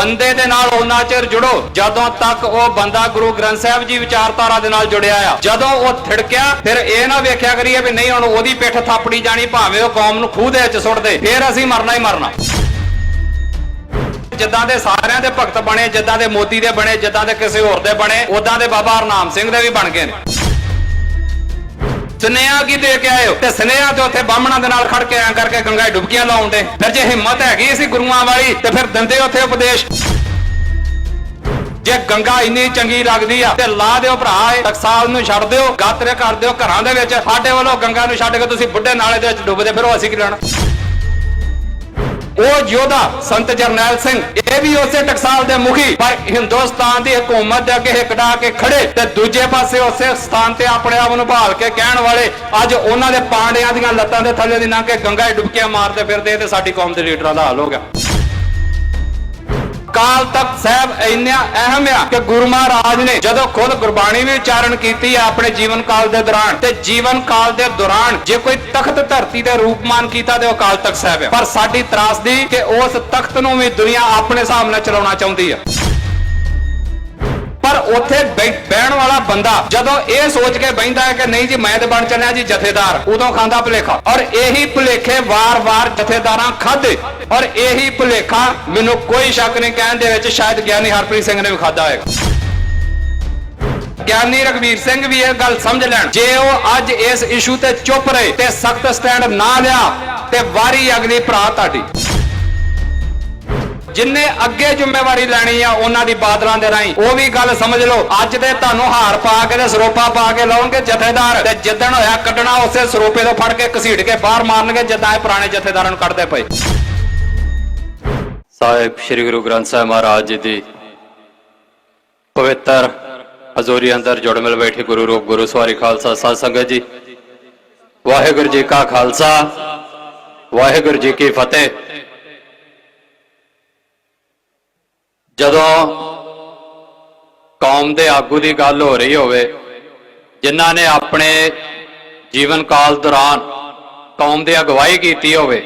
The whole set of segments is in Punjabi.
ਬੰਦੇ ਦੇ ਨਾਲ ਉਹਨਾਂ ਚਿਰ ਜੁੜੋ ਜਦੋਂ ਤੱਕ ਉਹ ਬੰਦਾ ਗੁਰੂ ਗ੍ਰੰਥ ਸਾਹਿਬ ਜੀ ਵਿਚਾਰਧਾਰਾ ਦੇ ਨਾਲ ਜੁੜਿਆ ਆ। ਜਦੋਂ ਉਹ ਥਿੜਕਿਆ ਫਿਰ ਇਹ ਨਾ ਵੇਖਿਆ ਕਰੀਏ ਵੀ ਨਹੀਂ ਹੁਣ ਉਹਦੀ ਪਿੱਠ ਥਾਪੜੀ ਜਾਣੀ, ਭਾਵੇਂ ਉਹ ਕੌਮ ਨੂੰ ਖੂਹ ਦੇ ਵਿੱਚ ਸੁੱਟ ਦੇ, ਫਿਰ ਅਸੀਂ ਮਰਨਾ ਹੀ ਮਰਨਾ। ਜਿੱਦਾਂ ਦੇ ਸਾਰਿਆਂ ਦੇ ਭਗਤ ਬਣੇ, ਜਿੱਦਾਂ ਦੇ ਮੋਦੀ ਦੇ ਬਣੇ, ਜਿੱਦਾਂ ਦੇ ਕਿਸੇ ਹੋਰ ਦੇ ਬਣੇ, ਉਦਾਂ ਦੇ ਬਾਬਾ ਹਰਨਾਮ ਸਿੰਘ ਦੇ ਵੀ ਬਣ ਗਏ ਨੇ। ਸੁਨੇਹਾ ਕੀ ਦੇ ਕੇ ਆਏ ਹੋ? ਤੇ ਸੁਨੇਹਾ ਤੇ ਉੱਥੇ ਬਾਹਮਣਾਂ ਦੇ ਨਾਲ ਖੜ ਕੇ ਐਂ ਕਰਕੇ ਗੰਗਾ ਡੁਬਕੀਆਂ ਲਾਉਂਦੇ। ਫਿਰ ਜੇ ਹਿੰਮਤ ਹੈਗੀ ਸੀ ਗੁਰੂਆਂ ਵਾਲੀ ਤੇ ਫਿਰ ਦਿੰਦੇ ਉੱਥੇ ਉਪਦੇਸ਼। ਜੇ ਗੰਗਾ ਇੰਨੀ ਚੰਗੀ ਲੱਗਦੀ ਆ ਤੇ ਲਾ ਦਿਓ ਭਰਾ, ਟਕਸਾਲ ਨੂੰ ਛੱਡ ਦਿਓ, ਗਾਤਰੇ ਕਰ ਦਿਓ ਘਰਾਂ ਦੇ ਵਿੱਚ। ਸਾਡੇ ਵੱਲੋਂ ਗੰਗਾ ਨੂੰ ਛੱਡ ਕੇ ਤੁਸੀਂ ਬੁੱਢੇ ਨਾਲੇ ਦੇ ਵਿੱਚ ਡੁੱਬਦੇ ਫਿਰੋ, ਅਸੀਂ ਕੀ ਲੈਣਾ? ਉਹ ਯੋਧਾ ਸੰਤ ਜਰਨੈਲ ਸਿੰਘ ਇਹ ਵੀ ਉਸੇ ਟਕਸਾਲ ਦੇ ਮੁਖੀ, ਪਰ ਹਿੰਦੁਸਤਾਨ ਦੀ ਹਕੂਮਤ ਦੇ ਅੱਗੇ ਹਿੱਕੜਾ ਕੇ ਖੜੇ ਤੇ ਦੂਜੇ ਪਾਸੇ ਉਸੇ ਸਥਾਨ ਤੇ ਆਪਣੇ ਆਪ ਨੂੰ ਭਾਲ ਕੇ ਕਹਿਣ ਵਾਲੇ ਅੱਜ ਉਹਨਾਂ ਦੇ ਪਾਂਡਿਆਂ ਦੀਆਂ ਲੱਤਾਂ ਦੇ ਥੱਲੇ ਦੀ ਲੰਘ ਕੇ ਗੰਗਾ 'ਚ ਡੁਬਕੀਆਂ ਮਾਰਦੇ ਫਿਰਦੇ। ਤੇ ਸਾਡੀ ਕੌਮ ਦੇ ਲੀਡਰਾਂ ਦਾ ਹਾਲ ਹੋ ਗਿਆ। ਅਕਾਲ ਤਖਤ ਸਾਹਿਬ ਇੰਨਾ ਅਹਿਮ ਆ ਕਿ ਗੁਰੂ ਮਹਾਰਾਜ ਨੇ ਜਦੋਂ ਖੁਦ ਗੁਰਬਾਣੀ ਵੀ ਉਚਾਰਨ ਕੀਤੀ ਹੈ ਆਪਣੇ ਜੀਵਨ ਕਾਲ ਦੇ ਦੌਰਾਨ, ਤੇ ਜੀਵਨ ਕਾਲ ਦੇ ਦੌਰਾਨ ਜੇ ਕੋਈ ਤਖਤ ਧਰਤੀ ਦੇ ਰੂਪਮਾਨ ਕੀਤਾ ਤੇ ਉਹ ਅਕਾਲ ਤਖਤ ਸਾਹਿਬ ਹੈ। ਪਰ ਸਾਡੀ ਤਰਾਸਦੀ ਕਿ ਉਸ ਤਖਤ ਨੂੰ ਵੀ ਦੁਨੀਆ ਆਪਣੇ ਹਿਸਾਬ ਨਾਲ ਚਲਾਉਣਾ ਚਾਹੁੰਦੀ ਹੈ। ਪਰ ਉੱਥੇ ਬਹਿਣ ਵਾਲਾ ਬੰਦਾ ਜਦੋਂ ਇਹ ਸੋਚ ਕੇ ਬਹਿੰਦਾ ਹੈ ਕਿ ਨਹੀਂ ਜੀ ਮੈਂ ਤੇ ਬਣ ਚੱਲਿਆ ਜੀ ਜਥੇਦਾਰ, ਉਦੋਂ ਖਾਂਦਾ ਭੁਲੇਖਾ। ਔਰ ਇਹੀ ਭੁਲੇਖੇ ਵਾਰ-ਵਾਰ ਜਥੇਦਾਰਾਂ ਖਾਦੇ, ਔਰ ਇਹੀ ਭੁਲੇਖਾ ਮੈਨੂੰ ਕੋਈ ਸ਼ੱਕ ਨਹੀਂ ਕਹਿਣ ਦੇ ਵਿੱਚ ਸ਼ਾਇਦ ਗਿਆਨੀ ਹਰਪ੍ਰੀਤ ਸਿੰਘ ਨੇ ਵੀ ਖਾਦਾ ਹੋਏਗਾ। ਗਿਆਨੀ ਰਘਵੀਰ ਸਿੰਘ ਵੀ ਇਹ ਗੱਲ ਸਮਝ ਲੈਣ, ਜੇ ਉਹ ਅੱਜ ਇਸ ਇਸ਼ੂ ਤੇ ਚੁੱਪ ਰਹੇ ਤੇ ਸਖਤ ਸਟੈਂਡ ਨਾ ਲਿਆ ਤੇ ਵਾਰੀ ਅਗਲੀ ਭਰਾ ਤੁਹਾਡੀ। ਜਿੰਨੇ ਅੱਗੇ ਜ਼ਿੰਮੇਵਾਰੀ ਲੈਣੀ ਆ ਉਹਨਾਂ ਦੀ ਬਾਦਲਾਂ ਦੇ ਰਾਹੀਂ, ਉਹ ਵੀ ਗੱਲ ਸਮਝ ਲਓ। ਅੱਜ ਦੇ ਤੁਹਾਨੂੰ ਹਾਰ ਪਾ ਕੇ ਤੇ ਸਰੋਪਾ ਪਾ ਕੇ ਲਾਉਣਗੇ ਜਥੇਦਾਰ, ਤੇ ਜਿੱਦਣ ਹੋਇਆ ਕੱਢਣਾ ਉਸੇ ਸਰੋਪੇ ਤੋਂ ਫੜ ਕੇ ਘਸੀੜ ਕੇ ਬਾਹਰ ਮਾਰਨਗੇ ਜਿੱਦਾਂ ਇਹ ਪੁਰਾਣੇ ਜਥੇਦਾਰਾਂ ਨੂੰ ਕੱਢਦੇ ਪਏ। ਸਾਹਿਬ ਸ੍ਰੀ ਗੁਰੂ ਗ੍ਰੰਥ ਸਾਹਿਬ ਮਹਾਰਾਜ ਜੀ ਦੀ ਪਵਿੱਤਰ ਹਜ਼ੂਰੀ ਅੰਦਰ ਜੁੜ ਮਿਲ ਬੈਠੇ ਗੁਰੂ ਰੂਪ ਗੁਰੂ ਸਵਾਰੀ ਖਾਲਸਾ ਸਾਧ ਸੰਗਤ ਜੀ, ਵਾਹਿਗੁਰੂ ਜੀ ਕਾ ਖਾਲਸਾ ਵਾਹਿਗੁਰੂ ਜੀ ਕੀ ਫਤਿਹ। ਜਦੋਂ ਕੌਮ ਦੇ ਆਗੂ ਦੀ ਗੱਲ ਹੋ ਰਹੀ ਹੋਵੇ ਜਿਨ੍ਹਾਂ ਨੇ ਆਪਣੇ ਜੀਵਨ ਕਾਲ ਦੌਰਾਨ ਕੌਮ ਦੀ ਅਗਵਾਈ ਕੀਤੀ ਹੋਵੇ,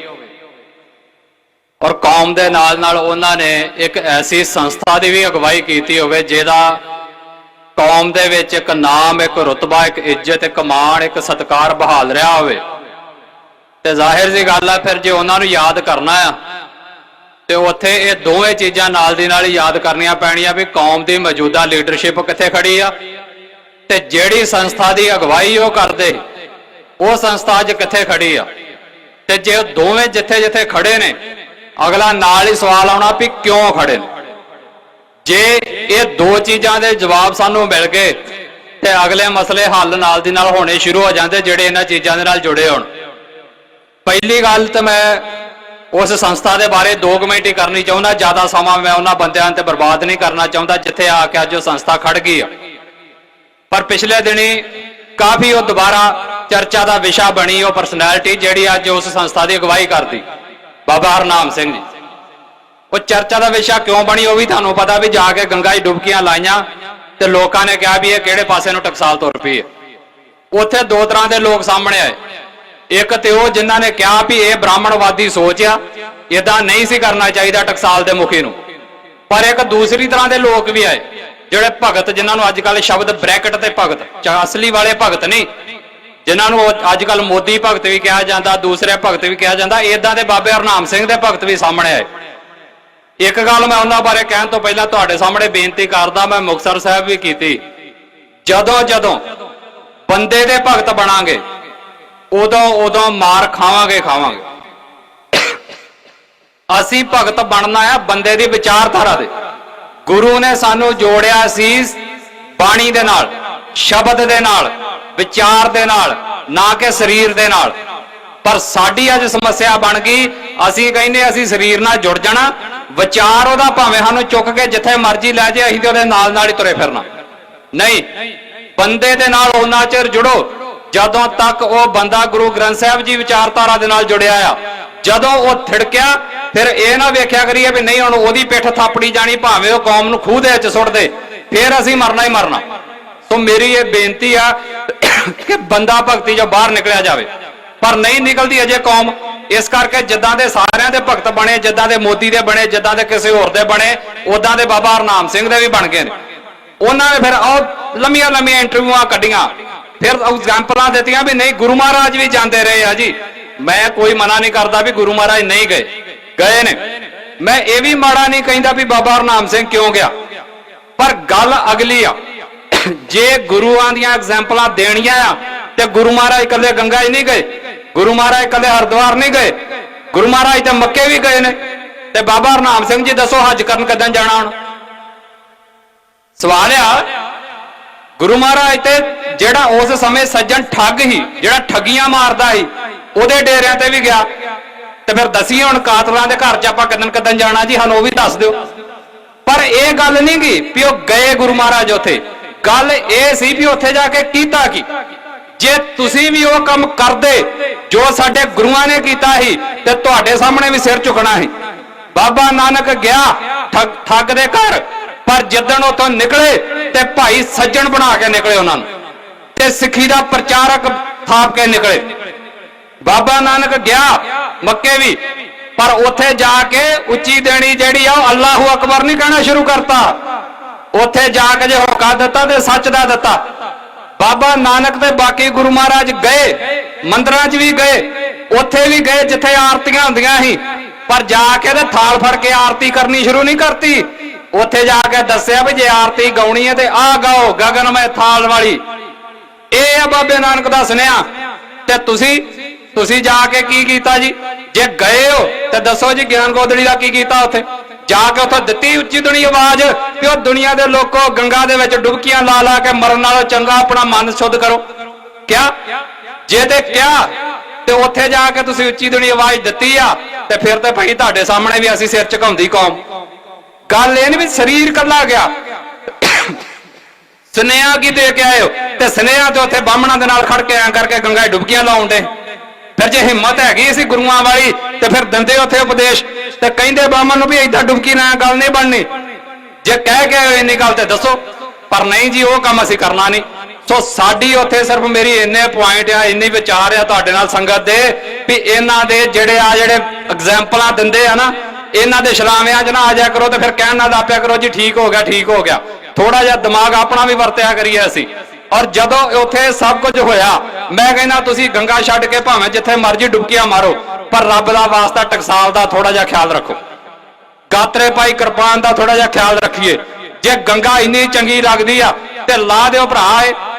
ਔਰ ਕੌਮ ਦੇ ਨਾਲ ਨਾਲ ਉਹਨਾਂ ਨੇ ਇੱਕ ਐਸੀ ਸੰਸਥਾ ਦੀ ਵੀ ਅਗਵਾਈ ਕੀਤੀ ਹੋਵੇ ਜਿਹਦਾ ਕੌਮ ਦੇ ਵਿੱਚ ਇੱਕ ਨਾਮ, ਇੱਕ ਰੁਤਬਾ, ਇੱਕ ਇੱਜ਼ਤ, ਇੱਕ ਮਾਣ, ਇੱਕ ਸਤਿਕਾਰ ਬਹਾਲ ਰਿਹਾ ਹੋਵੇ, ਤੇ ਜ਼ਾਹਿਰ ਜੀ ਗੱਲ ਆ ਫਿਰ ਜੇ ਉਹਨਾਂ ਨੂੰ ਯਾਦ ਕਰਨਾ ਆ ਤੇ ਉੱਥੇ ਇਹ ਦੋਵੇਂ ਚੀਜ਼ਾਂ ਨਾਲ ਦੀ ਨਾਲ ਹੀ ਯਾਦ ਕਰਨੀਆਂ ਪੈਣੀਆਂ ਵੀ ਕੌਮ ਦੀ ਮੌਜੂਦਾ ਲੀਡਰਸ਼ਿਪ ਕਿੱਥੇ ਖੜੀ ਆ ਤੇ ਜਿਹੜੀ ਸੰਸਥਾ ਦੀ ਅਗਵਾਈ ਉਹ ਕਰਦੇ ਉਹ ਸੰਸਥਾ ਅੱਜ ਕਿੱਥੇ ਖੜੀ ਆ। ਤੇ ਜੇ ਉਹ ਦੋਵੇਂ ਜਿੱਥੇ ਜਿੱਥੇ ਖੜੇ ਨੇ, ਅਗਲਾ ਨਾਲ ਹੀ ਸਵਾਲ ਆਉਣਾ ਵੀ ਕਿਉਂ ਖੜੇ ਨੇ। ਜੇ ਇਹ ਦੋ ਚੀਜ਼ਾਂ ਦੇ ਜਵਾਬ ਸਾਨੂੰ ਮਿਲ ਗਏ ਤੇ ਅਗਲੇ ਮਸਲੇ ਹੱਲ ਨਾਲ ਦੀ ਨਾਲ ਹੋਣੇ ਸ਼ੁਰੂ ਹੋ ਜਾਂਦੇ ਜਿਹੜੇ ਇਹਨਾਂ ਚੀਜ਼ਾਂ ਦੇ ਨਾਲ ਜੁੜੇ ਹੋਣ। ਪਹਿਲੀ ਗੱਲ ਤਾਂ ਮੈਂ ਉਸ ਸੰਸਥਾ ਦੇ ਬਾਰੇ 2 ਮਿੰਟ ਹੀ ਕਰਨੀ ਚਾਹੁੰਦਾ, ਜ਼ਿਆਦਾ ਸਮਾਂ ਮੈਂ ਉਹਨਾਂ ਬੰਦਿਆਂ ਤੇ ਬਰਬਾਦ ਨਹੀਂ ਕਰਨਾ ਚਾਹੁੰਦਾ ਜਿੱਥੇ ਆ ਕੇ ਅੱਜ ਉਹ ਸੰਸਥਾ ਖੜ ਗਈ ਆ। ਪਰ ਪਿਛਲੇ ਦਿਨੀ ਕਾਫੀ ਉਹ ਦੁਬਾਰਾ ਚਰਚਾ ਦਾ ਵਿਸ਼ਾ ਬਣੀ ਉਹ ਪਰਸਨੈਲਿਟੀ ਜਿਹੜੀ ਅੱਜ ਉਸ ਸੰਸਥਾ ਦੀ ਅਗਵਾਈ ਕਰਦੀ, ਬਾਬਾ ਹਰਨਾਮ ਸਿੰਘ ਜੀ। ਉਹ ਚਰਚਾ ਦਾ ਵਿਸ਼ਾ ਕਿਉਂ ਬਣੀ ਉਹ ਵੀ ਤੁਹਾਨੂੰ ਪਤਾ ਵੀ ਜਾ ਕੇ ਗੰਗਾ 'ਚ ਡੁਬਕੀਆਂ ਲਾਈਆਂ ਤੇ ਲੋਕਾਂ ਨੇ ਕਿਹਾ ਵੀ ਇਹ ਕਿਹੜੇ ਪਾਸੇ ਨੂੰ ਟਕਸਾਲ ਤੁਰ ਪਈ ਹੈ। ਉੱਥੇ 2 ਤਰ੍ਹਾਂ ਦੇ ਲੋਕ ਸਾਹਮਣੇ ਆਏ। ਇੱਕ ਤੇ ਉਹ ਜਿਨ੍ਹਾਂ ਨੇ ਕਿਹਾ ਵੀ ਇਹ ਬ੍ਰਾਹਮਣਵਾਦੀ ਸੋਚ ਆ, ਏਦਾਂ ਨਹੀਂ ਸੀ ਕਰਨਾ ਚਾਹੀਦਾ ਟਕਸਾਲ ਦੇ ਮੁਖੀ ਨੂੰ। ਪਰ ਇੱਕ ਦੂਸਰੀ ਤਰ੍ਹਾਂ ਦੇ ਲੋਕ ਵੀ ਆਏ ਜਿਹੜੇ ਭਗਤ, ਜਿਨ੍ਹਾਂ ਨੂੰ ਅੱਜ ਕੱਲ ਸ਼ਬਦ ਬ੍ਰੈਕਟ ਤੇ ਭਗਤ, ਅਸਲੀ ਵਾਲੇ ਭਗਤ ਨਹੀਂ, ਜਿਨ੍ਹਾਂ ਨੂੰ ਅੱਜ ਕੱਲ ਮੋਦੀ ਭਗਤ ਵੀ ਕਿਹਾ ਜਾਂਦਾ, ਦੂਸਰੇ ਭਗਤ ਵੀ ਕਿਹਾ ਜਾਂਦਾ, ਏਦਾਂ ਦੇ ਬਾਬੇ ਹਰਨਾਮ ਸਿੰਘ ਦੇ ਭਗਤ ਵੀ ਸਾਹਮਣੇ ਆਏ। ਇੱਕ ਗੱਲ ਮੈਂ ਉਹਨਾਂ ਬਾਰੇ ਕਹਿਣ ਤੋਂ ਪਹਿਲਾਂ ਤੁਹਾਡੇ ਸਾਹਮਣੇ ਬੇਨਤੀ ਕਰਦਾ, ਮੈਂ ਮੁਕਤਸਰ ਸਾਹਿਬ ਵੀ ਕੀਤੀ, ਜਦੋਂ ਜਦੋਂ ਬੰਦੇ ਦੇ ਭਗਤ ਬਣਾਂਗੇ ਉਦੋਂ ਮਾਰ ਖਾਵਾਂਗੇ। ਅਸੀਂ ਭਗਤ ਬਣਨਾ ਆ ਬੰਦੇ ਦੀ ਵਿਚਾਰਧਾਰਾ ਦੇ। ਗੁਰੂ ਨੇ ਸਾਨੂੰ ਜੋੜਿਆ ਸੀ ਬਾਣੀ ਦੇ ਨਾਲ, ਸ਼ਬਦ ਦੇ ਨਾਲ, ਵਿਚਾਰ ਦੇ ਨਾਲ, ਨਾ ਕਿ ਸਰੀਰ ਦੇ ਨਾਲ। ਪਰ ਸਾਡੀ ਅੱਜ ਸਮੱਸਿਆ ਬਣ ਗਈ, ਅਸੀਂ ਕਹਿੰਦੇ ਅਸੀਂ ਸਰੀਰ ਨਾਲ ਜੁੜ ਜਾਣਾ, ਵਿਚਾਰ ਉਹਦਾ ਭਾਵੇਂ ਸਾਨੂੰ ਚੁੱਕ ਕੇ ਜਿੱਥੇ ਮਰਜ਼ੀ ਲੈ ਜਾਏ ਅਸੀਂ ਤੇ ਉਹਦੇ ਨਾਲ ਨਾਲ ਹੀ ਤੁਰੇ ਫਿਰਨਾ। ਨਹੀਂ, ਬੰਦੇ ਦੇ ਨਾਲ ਉਹਨਾਂ ਚਿਰ ਜੁੜੋ ਜਦੋਂ ਤੱਕ ਉਹ ਬੰਦਾ ਗੁਰੂ ਗ੍ਰੰਥ ਸਾਹਿਬ ਜੀ ਵਿਚਾਰਧਾਰਾ ਦੇ ਨਾਲ ਜੁੜਿਆ ਆ। ਜਦੋਂ ਉਹ ਥਿੜਕਿਆ ਫਿਰ ਇਹ ਨਾ ਵੇਖਿਆ ਕਰੀਏ ਵੀ ਨਹੀਂ ਹੁਣ ਉਹਦੀ ਪਿੱਠ ਥਾਪੜੀ ਜਾਣੀ, ਭਾਵੇਂ ਉਹ ਕੌਮ ਨੂੰ ਖੂਹ ਦੇ ਵਿੱਚ ਸੁੱਟ ਦੇ, ਫਿਰ ਅਸੀਂ ਮਰਨਾ ਹੀ ਮਰਨਾ। ਸੋ ਮੇਰੀ ਇਹ ਬੇਨਤੀ ਆ ਕਿ ਬੰਦਾ ਭਗਤੀ ਜੋ ਬਾਹਰ ਨਿਕਲਿਆ ਜਾਵੇ, ਪਰ ਨਹੀਂ ਨਿਕਲਦੀ ਅਜੇ ਕੌਮ। इस करके जिद्दां दे सारियां दे भगत बने, जिद्दां दे मोदी दे बने, जिद्दां दे किसी होर दे बने, उदां दे बाबा हरनाम सिंह दे भी बन गए ने। उन्होंने फिर लंबियां लंबियां इंटरव्यूआं कड्डियां, फिर एग्जाम्पलां दित्तियां भी नहीं गुरु महाराज भी जाते रहे आ जी। मैं कोई मना नहीं करता भी गुरु महाराज नहीं गए, गए ने। मैं ये भी माड़ा नहीं कहता भी बाबा हरनाम सिंह क्यों गया, पर गल अगली आ, जे गुरुआं दियां एग्जाम्पलां देनियां आ ते गुरु महाराज कल्ले गंगा ही नहीं गए, गुरु महाराज कल्ले हरिद्वार नहीं गए, गुरु महाराज तो मक्के भी गए ने। ते बाबा हरनाम सिंह जी दसो हज करन कदों जाना? हुण सवाल आ, गुरु महाराज ते जेड़ा उस समय सज्जन ठग ही, जेड़ा ठगियां मारदा ही, ਉਹਦੇ ਡੇਰਿਆਂ ਤੇ भी गया। ਤੇ फिर दसीए हुण कातलां दे घर च आपां कदन जाना जी, ਸਾਨੂੰ ਉਹ भी दस दिओ। पर यह गल नहीं गी भी ਉਹ गए गुरु महाराज उत्थे, गल ਇਹ ਸੀ भी उत्थे जाके कीता की। जे तुसीं भी ਉਹ काम करदे जो साडे गुरुआं ने कीता ही ते तुहाडे सामने भी सिर झुकना ही। बाबा नानक गया ठग दे घर, पर जिद्दण उत्थों निकले ते भाई सज्जन बना के निकले, उन्होंने ते सिੱਖੀ ਦਾ प्रचारक थाप के निकले। बाबा नानक गया मक्के भी, पर उत्थे जाके उच्ची देनी जेड़ी आ अल्लाहू अकबर नहीं कहना शुरू करता। उत्थे जाके जे हुक्का दिता ते सच दा दिता। बाबा नानक ते बाकी गुरु महाराज गए, मंदिरां च भी गए, उत्थे भी गए जिथे आरतियां हुंदियां सी, पर जाके ते थाल फड़ के आरती करनी शुरू नहीं करती। उत्थे जाके दस्सिया भी जे आरती गाउणी है ते आ गाओ गगनमय थाल वाली। ਇਹ बाबे नानक दा सुनिया। ते तुसी जाके की कीता जी? जे गए हो ते दसो जी ज्ञान गोदड़ी दा की कीता? उत्थे जाके उत्थे दित्ती उच्ची दुनी आवाज कि ओ दुनिया दे लोको गंगा दे विच डुबकियां ला ला के मरन नालों चंगा अपना मन शुद्ध करो। क्या जे ते क्या ते उत्थे जाके तुसी उच्ची दुनी आवाज दित्ती आ ते फिर ते भाई तुहाडे सामने भी असीं सिर झुकाउंदी कौम। गल ये नहीं भी शरीर कल्ला गया, सुनेहा की दे के आए हो ते सुनेहा ते उत्थे बामणां दे नाल खड़ के ऐ करके गंगा डुबकियां लाउण दे। फिर जे हिम्मत हैगी सी गुरुआं वाली ते फिर दिंदे उत्थे उपदेश ते कहिंदे बामण नूं भी इदां डुबकी ना गल नहीं बननी। जे कह के इन्नी गल ते दसो, पर नहीं जी वो काम असीं करना नहीं। सो साडी उत्थे सिर्फ मेरी इन्ने पॉइंट आ, इन्नी विचार आ तुहाडे नाल संगत दे भी इन्हां दे जेड़े एग्जाम्पलां दिंदे आ ना, इन्हां दे छलाविਆਂ च ना आ जाया करो ते फिर कहण ना लापिया करो जी ठीक हो गया ठीक हो गया। थोड़ा जिहा दिमाग अपना भी वरतिया करिए असीं। और जदों उत्थे सब कुछ होया, मैं कहना तुसीं गंगा छड्ड के भावें जिथे मर्जी डुबकियां मारो, पर रब दा वास्ता टकसाल दा थोड़ा जिहा ख्याल रखो, गात्रे पाई कृपान दा थोड़ा जिहा ख्याल रखिए। जे गंगा इन्नी चंगी लगदी आ ते ला दिओ भरा,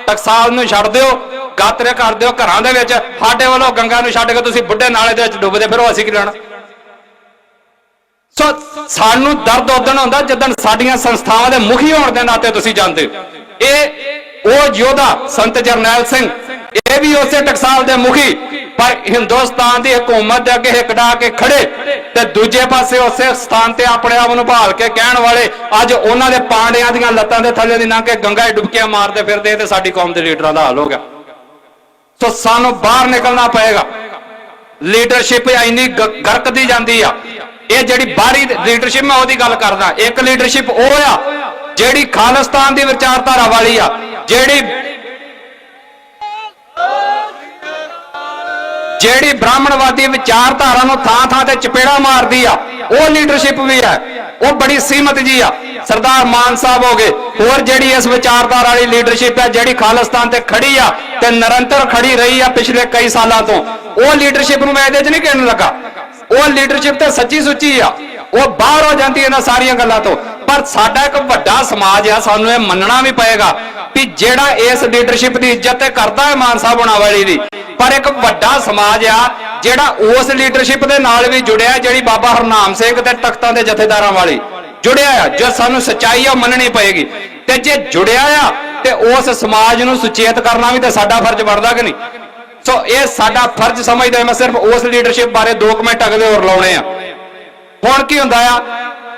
टकसाल नूं छड्ड दिओ, गात्रे कर दिओ घरां दे विच। साडे वल्लों गंगा नूं छड्ड के तुसीं बुੱਢੇ नाले दे विच डुबदे फिरो, असीं की लेना? सो सानू दर्द उदण हुंदा जदन साडीआं संस्थावां दे मुखी होण दे नाते तुसीं जानदे ओ योधा संत जरनैल सिंह, ये भी उसे टकसाल दे मुखी, पर हिंदुस्तान की हुकूमत दे अगे हिक डा के खड़े ते दूजे पासे उसे स्थान ते अपने आप नूं भाल के कहण वाले अज उन्हां दे पांडियां दीआं लत्तां दे थल्ले दी लंघ के गंगा डुबकियां मारदे फिरदे ते साडी कौम दे लीडरां दा हाल हो गया। सो सानू बाहर निकलना पएगा। लीडरशिप इन्नी गरकदी जांदी आ। ये जिहड़ी बाहरी लीडरशिप मैं ओहदी गल करदा, एक लीडरशिप ओह आ जिहड़ी खालिस्तान दी विचारधारा वाली आ, जिहड़ी ब्राह्मणवादी विचारधारा नूं थां थां ते चपेड़ा मारदी आ, ओह लीडरशिप भी है, वह बड़ी सीमित जी आ। सरदार मान साहब हो गए, होर जिहड़ी इस विचारधारा वाली लीडरशिप है जिहड़ी खालिस्तान ते खड़ी आ ते निरंतर खड़ी रही आ पिछले कई सालों तो, वह लीडरशिप नूं मैं इहदे च नहीं कहण लगा। वह लीडरशिप ते सच्ची सुच्ची आ, वह बाहर हो जाती है इन्हां सारियां गल्लां तो। पर साडा एक वड्डा समाज आ, सानू ये मनना भी पएगा कि जिहड़ा इस लीडरशिप की इज्जत करता है मान साहब होना वाली दी, पर एक वड्डा समाज आ जिहड़ा उस लीडरशिप दे नाल भी जुड़िया जिहड़ी बाबा हरनाम सिंह ते तख्तां दे जथेदारां वाली जुड़िया आ। जो सानू सच्चाई आ मननी पएगी, ते जे जुड़िया आ ते उस समाज नूं सुचेत करना भी ते साडा फर्ज बनदा कि नहीं? सो ये साडा फर्ज समझदे मैं सिर्फ उस लीडरशिप बारे 2 मिनट अगले होर लाउणे आ। हुण की हुंदा आ,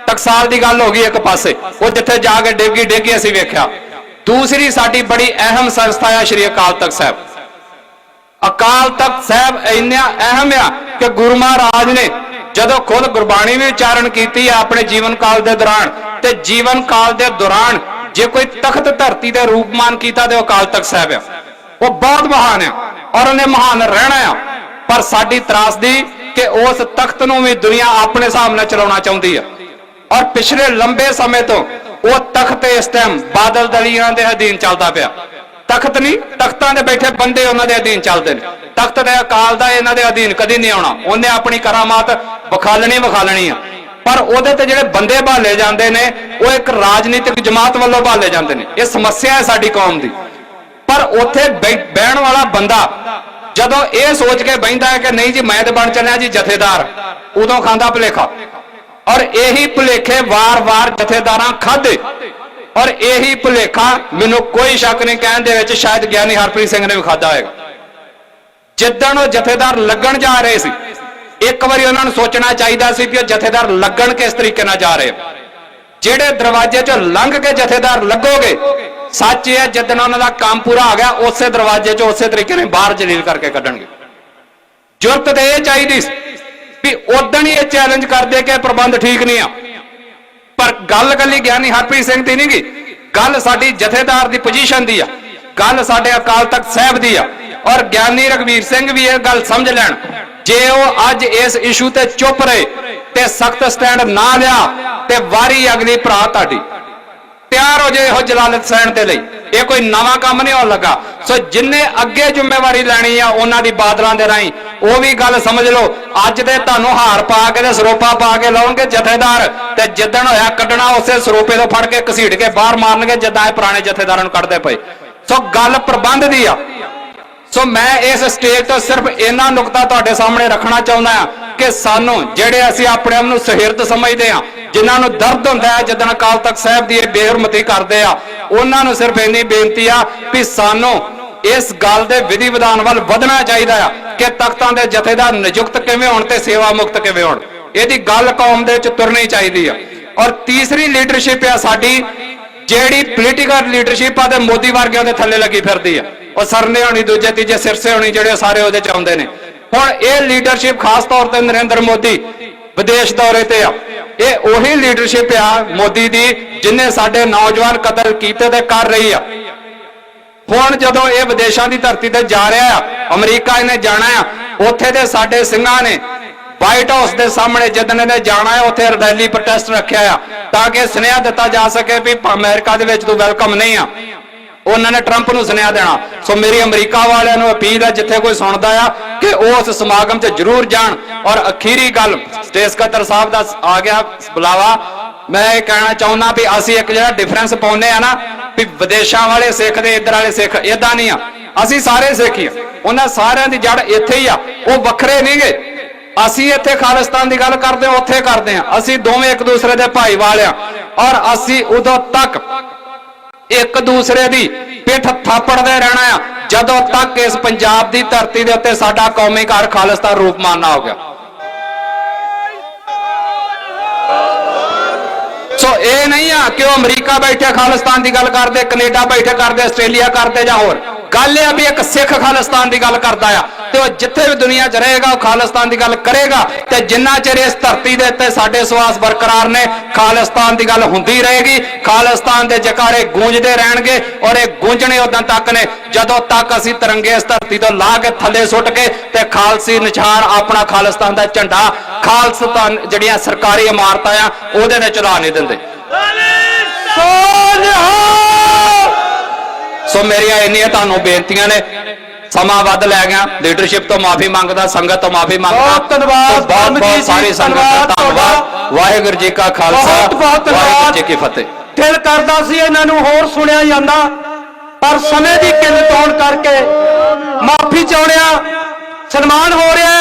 टकसाल की गल हो गई एक पासे, वो जिथे जाके डेगी असीं वेख्या। दूसरी साडी बड़ी अहम संस्था है श्री अकाल तख्त साहब। अकाल तख्त साहब इन्ना अहम आ कि गुरु महाराज ने जदों खुद गुरबाणी भी उच्चारण की अपने जीवन काल के दौरान, ते जीवन काल के दौरान जे कोई तख्त धरती के रूपमान किया तो अकाल तख्त साहब है। वो बहुत महान है और उन्हें महान रहना है। पर साडी त्रासदी ਕਿ ਉਸ ਤਖਤ ਨੂੰ ਵੀ ਦੁਨੀਆ ਆਪਣੇ ਹਿਸਾਬ ਨਾਲ ਚਲਾਉਣਾ ਚਾਹੁੰਦੀ ਆ। ਔਰ ਪਿਛਲੇ ਲੰਬੇ ਸਮੇਂ ਤੋਂ ਉਹ ਤਖਤ ਇਸ ਟਾਈਮ ਬਾਦਲ ਦਲੀਆਂ ਦੇ ਅਧੀਨ ਚੱਲਦਾ ਪਿਆ। ਤਖਤ ਨਹੀਂ, ਤਖਤਾਂ ਦੇ ਬੈਠੇ ਬੰਦੇ ਉਹਨਾਂ ਦੇ ਅਧੀਨ ਚੱਲਦੇ ਨੇ। ਤਖਤ ਦੇ ਅਕਾਲ ਦਾ ਇਹਨਾਂ ਦੇ ਅਧੀਨ ਕਦੀ ਨਹੀਂ ਆਉਣਾ। ਉਹਨੇ ਆਪਣੀ ਕਰਾਮਾਤ ਵਿਖਾਲਣੀ ਆ, ਪਰ ਉਹਦੇ ਤੇ ਜਿਹੜੇ ਬੰਦੇ ਭਾਲੇ ਜਾਂਦੇ ਨੇ ਉਹ ਇੱਕ ਰਾਜਨੀਤਿਕ ਜਮਾਤ ਵੱਲੋਂ ਭਾਲੇ ਜਾਂਦੇ ਨੇ। ਇਹ ਸਮੱਸਿਆ ਹੈ ਸਾਡੀ ਕੌਮ ਦੀ। ਪਰ ਉੱਥੇ ਬਹਿਣ ਵਾਲਾ ਬੰਦਾ ਜਦੋਂ ਇਹ ਸੋਚ ਕੇ ਬਹਿੰਦਾ ਹੈ ਕਿ ਨਹੀਂ ਜੀ ਮੈਂ ਤੇ ਬਣ ਚੱਲਿਆ ਜੀ ਜਥੇਦਾਰ, ਉਦੋਂ ਖਾਂਦਾ ਭੁਲੇਖਾ। ਔਰ ਇਹੀ ਭੁਲੇਖੇ ਵਾਰ-ਵਾਰ ਜਥੇਦਾਰਾਂ ਖਾਦੇ। ਔਰ ਇਹੀ ਭੁਲੇਖਾ ਮੈਨੂੰ ਕੋਈ ਸ਼ੱਕ ਨਹੀਂ ਕਹਿਣ ਦੇ ਵਿੱਚ ਸ਼ਾਇਦ ਗਿਆਨੀ ਹਰਪ੍ਰੀਤ ਸਿੰਘ ਨੇ ਵੀ ਖਾਦਾ ਹੋਏਗਾ। ਜਿੱਦਣ ਉਹ ਜਥੇਦਾਰ ਲੱਗਣ ਜਾ ਰਹੇ ਸੀ, ਇੱਕ ਵਾਰੀ ਉਹਨਾਂ ਨੂੰ ਸੋਚਣਾ ਚਾਹੀਦਾ ਸੀ ਕਿ ਉਹ ਜਥੇਦਾਰ ਲੱਗਣ ਕਿਸ ਤਰੀਕੇ ਨਾਲ ਜਾ ਰਹੇ। ਜਿਹੜੇ ਦਰਵਾਜ਼ੇ ਚੋਂ ਲੰਘ ਕੇ ਜਥੇਦਾਰ ਲੱਗੋਗੇ, ਸੱਚ ਇਹ ਹੈ ਜਿੱਦਣ ਉਹਨਾਂ ਦਾ ਕੰਮ ਪੂਰਾ ਹੋ ਗਿਆ ਉਸੇ ਦਰਵਾਜ਼ੇ ਚੋਂ ਉਸੇ ਤਰੀਕੇ ਨਾਲ ਬਾਹਰ ਜਲੀਲ ਕਰਕੇ ਕੱਢਣਗੇ। ਜ਼ਰੂਰਤ ਤੇ ਇਹ ਚਾਹੀਦੀ ਸੀ ਵੀ ਉਦੋਂ ਹੀ ਇਹ ਚੈਲੰਜ ਕਰਦੇ ਕਿ ਪ੍ਰਬੰਧ ਠੀਕ ਨਹੀਂ ਆ। ਪਰ ਗੱਲ ਕੱਲੀ ਗਿਆਨੀ ਹਰਪ੍ਰੀਤ ਸਿੰਘ ਦੀ ਨਹੀਂ ਗੀ, ਗੱਲ ਸਾਡੀ ਜਥੇਦਾਰ ਦੀ ਪੋਜੀਸ਼ਨ ਦੀ ਆ, ਗੱਲ ਸਾਡੇ ਅਕਾਲ ਤਖਤ ਸਾਹਿਬ ਦੀ ਆ। ਔਰ ਗਿਆਨੀ ਰਘਵੀਰ ਸਿੰਘ ਵੀ ਇਹ ਗੱਲ ਸਮਝ ਲੈਣ, ਜੇ ਉਹ ਅੱਜ ਇਸ ਇਸ਼ੂ ਤੇ ਚੁੱਪ ਰਹੇ ਤੇ ਸਖਤ ਸਟੈਂਡ ਨਾ ਲਿਆ ਤੇ ਵਾਰੀ ਅਗਲੀ ਭਰਾ ਤੁਹਾਡੀ ਤਿਆਰ ਹੋ ਜਾਏ ਇਹੋ ਜਲਾਲਤ ਸਹਿਣ ਦੇ ਲਈ। ਇਹ ਕੋਈ ਨਵਾਂ ਕੰਮ ਨਹੀਂ ਹੋਣ ਲੱਗਾ। ਸੋ ਜਿੰਨੇ ਅੱਗੇ ਜ਼ਿੰਮੇਵਾਰੀ ਲੈਣੀ ਆ ਉਹਨਾਂ ਦੀ ਬਾਦਲਾਂ ਦੇ ਰਾਹੀਂ, ਉਹ ਵੀ ਗੱਲ ਸਮਝ ਲਓ। ਅੱਜ ਦੇ ਤੁਹਾਨੂੰ ਹਾਰ ਪਾ ਕੇ ਤੇ ਸਰੋਪਾ ਪਾ ਕੇ ਲਾਉਣਗੇ ਜਥੇਦਾਰ, ਤੇ ਜਿੱਦਣ ਹੋਇਆ ਕੱਢਣਾ ਉਸੇ ਸਰੋਪੇ ਤੋਂ ਫੜ ਕੇ ਘਸੀਟ ਕੇ ਬਾਹਰ ਮਾਰਨਗੇ ਜਿੱਦਾਂ ਇਹ ਪੁਰਾਣੇ ਜਥੇਦਾਰਾਂ ਨੂੰ ਕੱਢਦੇ ਪਏ। ਸੋ ਗੱਲ ਪ੍ਰਬੰਧ ਦੀ ਆ। ਸੋ ਮੈਂ ਇਸ ਸਟੇਜ ਤੋਂ ਸਿਰਫ ਇਹਨਾਂ ਨੁਕਤਾ ਤੁਹਾਡੇ ਸਾਹਮਣੇ ਰੱਖਣਾ ਚਾਹੁੰਦਾ ਹਾਂ ਕਿ ਸਾਨੂੰ ਜਿਹੜੇ ਅਸੀਂ ਆਪਣੇ ਆਪ ਨੂੰ ਸਹਿਰਦ ਸਮਝਦੇ ਹਾਂ, ਜਿਨ੍ਹਾਂ ਨੂੰ ਦਰਦ ਹੁੰਦਾ ਹੈ ਜਦੋਂ ਅਕਾਲ ਤਖਤ ਸਾਹਿਬ ਦੀ ਇਹ ਬੇਹਰਮਤੀ ਕਰਦੇ ਆ, ਉਹਨਾਂ ਨੂੰ ਸਿਰਫ ਇੰਨੀ ਬੇਨਤੀ ਆ ਵੀ ਸਾਨੂੰ ਇਸ ਗੱਲ ਦੇ ਵਿਧੀ ਵਿਧਾਨ ਵੱਲ ਵਧਣਾ ਚਾਹੀਦਾ ਆ ਕਿ ਤਖਤਾਂ ਦੇ ਜਥੇਦਾਰ ਨਿਯੁਕਤ ਕਿਵੇਂ ਹੋਣ ਤੇ ਸੇਵਾ ਮੁਕਤ ਕਿਵੇਂ ਹੋਣ। ਇਹਦੀ ਗੱਲ ਕੌਮ ਦੇ ਵਿੱਚ ਤੁਰਨੀ ਚਾਹੀਦੀ ਆ। ਔਰ ਤੀਸਰੀ ਲੀਡਰਸ਼ਿਪ ਆ ਸਾਡੀ, ਜਿਹੜੀ ਪੋਲੀਟੀਕਲ ਲੀਡਰਸ਼ਿਪ ਆ ਤੇ ਮੋਦੀ ਵਰਗਿਆਂ ਦੇ ਥੱਲੇ ਲੱਗੀ ਫਿਰਦੀ ਆ। ਉਹ ਸਰਨੇ ਹੋਣੀ, ਦੂਜੇ ਤੀਜੇ ਸਿਰਸੇ ਹੋਣੀ, ਜਿਹੜੇ ਸਾਰੇ ਉਹਦੇ ਚ ਆਉਂਦੇ ਨੇ। ਹੁਣ ਇਹ ਲੀਡਰਸ਼ਿਪ ਖਾਸ ਤੌਰ ਤੇ ਨਰਿੰਦਰ ਮੋਦੀ ਵਿਦੇਸ਼ ਦੌਰੇ ਤੇ ਆ, ਇਹ ਉਹੀ ਲੀਡਰਸ਼ਿਪ ਆ ਮੋਦੀ ਦੀ ਜਿਨੇ ਸਾਡੇ ਨੌਜਵਾਨ ਕਤਲ ਕੀਤੇ ਤੇ ਕਰ ਰਹੀ ਆ। ਹੁਣ ਜਦੋਂ ਇਹ ਵਿਦੇਸ਼ਾਂ ਦੀ ਧਰਤੀ ਤੇ ਜਾ ਰਿਹਾ ਆ, ਅਮਰੀਕਾ ਇਹਨੇ ਜਾਣਾ ਆ, ਉੱਥੇ ਦੇ ਸਾਡੇ ਸਿੰਘਾਂ ਨੇ ਵਾਈਟ ਹਾਊਸ ਦੇ ਸਾਹਮਣੇ ਜਿੱਦਣ ਇਹਨੇ ਜਾਣਾ ਹੈ ਉੱਥੇ ਰੈਲੀ ਪ੍ਰੋਟੈਸਟ ਰੱਖਿਆ ਆ ਤਾਂ ਕਿ ਸੁਨੇਹਾ ਦਿੱਤਾ ਜਾ ਸਕੇ ਵੀ ਅਮਰੀਕਾ ਦੇ ਵਿੱਚ ਤੂੰ ਵੈਲਕਮ ਨਹੀਂ ਆ। ਉਹਨਾਂ ਨੇ ਟਰੰਪ ਨੂੰ ਸੁਨੇਹਾ ਦੇਣਾ। ਸੋ ਮੇਰੀ ਅਮਰੀਕਾ ਵਾਲਿਆਂ ਨੂੰ ਅਪੀਲ ਹੈ, ਜਿੱਥੇ ਕੋਈ ਸੁਣਦਾ ਆ ਕਿ ਉਹ ਉਸ ਸਮਾਗਮ 'ਚ ਜ਼ਰੂਰ ਜਾਣ। ਔਰ ਅਖੀਰੀ ਗੱਲ, ਸਟੇਟ ਸਕੱਤਰ ਸਾਹਿਬ ਦਾ ਆ ਗਿਆ ਬੁਲਾਵਾ, ਮੈਂ ਇਹ ਕਹਿਣਾ ਚਾਹੁੰਦਾ ਵੀ ਅਸੀਂ ਇੱਕ ਜਿਹੜਾ ਡਿਫਰੈਂਸ ਪਾਉਂਦੇ ਆ ਨਾ ਵੀ ਵਿਦੇਸ਼ਾਂ ਵਾਲੇ ਸਿੱਖ ਦੇ ਇੱਧਰ ਵਾਲੇ ਸਿੱਖ, ਏਦਾਂ ਨਹੀਂ ਆ। ਅਸੀਂ ਸਾਰੇ ਸਿੱਖ ਹੀ ਆ, ਉਹਨਾਂ ਸਾਰਿਆਂ ਦੀ ਜੜ ਇੱਥੇ ਹੀ ਆ, ਉਹ ਵੱਖਰੇ ਨਹੀਂ ਗੇ। ਅਸੀਂ ਇੱਥੇ ਖਾਲਿਸਤਾਨ ਦੀ ਗੱਲ ਕਰਦੇ ਹਾਂ, ਉੱਥੇ ਕਰਦੇ ਹਾਂ। ਅਸੀਂ ਦੋਵੇਂ ਇੱਕ ਦੂਸਰੇ ਦੇ ਭਾਈਵਾਲ ਆ। ਔਰ ਅਸੀਂ ਉਦੋਂ ਤੱਕ ਇੱਕ ਦੂਸਰੇ ਦੀ ਪਿੱਠ ਥਾਪੜਦੇ ਰਹਿਣਾ ਆ ਜਦੋਂ ਤੱਕ ਇਸ ਪੰਜਾਬ ਦੀ ਧਰਤੀ ਦੇ ਉੱਤੇ ਸਾਡਾ ਕੌਮੀ ਘਰ ਖਾਲਿਸਤਾਨ ਰੂਪਮਾਨ ਨਾ ਹੋ ਗਿਆ। ਸੋ ਇਹ ਨਹੀਂ ਆ ਕਿ ਉਹ ਅਮਰੀਕਾ ਬੈਠੇ ਖਾਲਿਸਤਾਨ ਦੀ ਗੱਲ ਕਰਦੇ, ਕੈਨੇਡਾ ਬੈਠੇ ਕਰਦੇ, ਆਸਟ੍ਰੇਲੀਆ ਕਰਦੇ ਜਾਂ ਹੋਰ। ਗੱਲ ਇਹ ਆ ਵੀ ਇੱਕ ਸਿੱਖ ਖਾਲਿਸਤਾਨ ਦੀ ਗੱਲ ਕਰਦਾ ਆ ਤੇ ਉਹ ਜਿੱਥੇ ਵੀ ਦੁਨੀਆ 'ਚ ਰਹੇਗਾ ਉਹ ਖਾਲਿਸਤਾਨ ਦੀ ਗੱਲ ਕਰੇਗਾ। ਤੇ ਜਿੰਨਾ ਚਿਰ ਇਸ ਧਰਤੀ ਦੇ ਉੱਤੇ ਸਾਡੇ ਸਵਾਸ ਬਰਕਰਾਰ ਨੇ, ਖਾਲਿਸਤਾਨ ਦੀ ਗੱਲ ਹੁੰਦੀ ਰਹੇਗੀ, ਖਾਲਿਸਤਾਨ ਦੇ ਜਕਾਰੇ ਗੂੰਜਦੇ ਰਹਿਣਗੇ। ਔਰ ਇਹ ਗੂੰਜਣੇ ਉਦੋਂ ਤੱਕ ਨੇ ਜਦੋਂ ਤੱਕ ਅਸੀਂ ਤਿਰੰਗੇ ਇਸ ਧਰਤੀ ਤੋਂ ਲਾ ਕੇ ਥੱਲੇ ਸੁੱਟ ਕੇ ਤੇ ਖਾਲਸੀ ਨਿਸ਼ਾਨ ਆਪਣਾ ਖਾਲਿਸਤਾਨ ਦਾ ਝੰਡਾ, ਖਾਲਿਸਤਾਨ ਜਿਹੜੀਆਂ ਸਰਕਾਰੀ ਇਮਾਰਤਾਂ ਆ ਉਹਦੇ ਨੇ ਚਲਾ ਨਹੀਂ ਦਿੰਦੇ। ਸੋ ਮੇਰੀਆਂ ਇੰਨੀਆਂ ਤੁਹਾਨੂੰ ਬੇਨਤੀਆਂ ਨੇ, ਸਮਾਂ ਵੱਧ ਲੈ ਗਿਆ, ਲੀਡਰਸ਼ਿਪ ਤੋਂ ਮਾਫੀ ਮੰਗਦਾ, ਸੰਗਤ ਤੋਂ ਮਾਫੀ ਮੰਗਦਾ। ਬਹੁਤ ਧੰਨਵਾਦ, ਬਹੁਤ ਸਾਰੀ ਸੰਗਤ ਦਾ ਧੰਨਵਾਦ। ਵਾਹਿਗੁਰੂ ਜੀ ਕਾ ਖਾਲਸਾ, ਵਾਹਿਗੁਰੂ ਜੀ ਕੀ ਫਤਿਹ। ਦਿਲ ਕਰਦਾ ਸੀ ਇਹਨਾਂ ਨੂੰ ਹੋਰ ਸੁਣਿਆ ਜਾਂਦਾ, ਪਰ ਸਮੇਂ ਦੀ ਕਿੱਲਤ ਹੋਣ ਕਰਕੇ ਮਾਫੀ ਚਾਹੁੰਦੇ ਆ। ਸਨਮਾਨ ਹੋ ਰਿਹਾ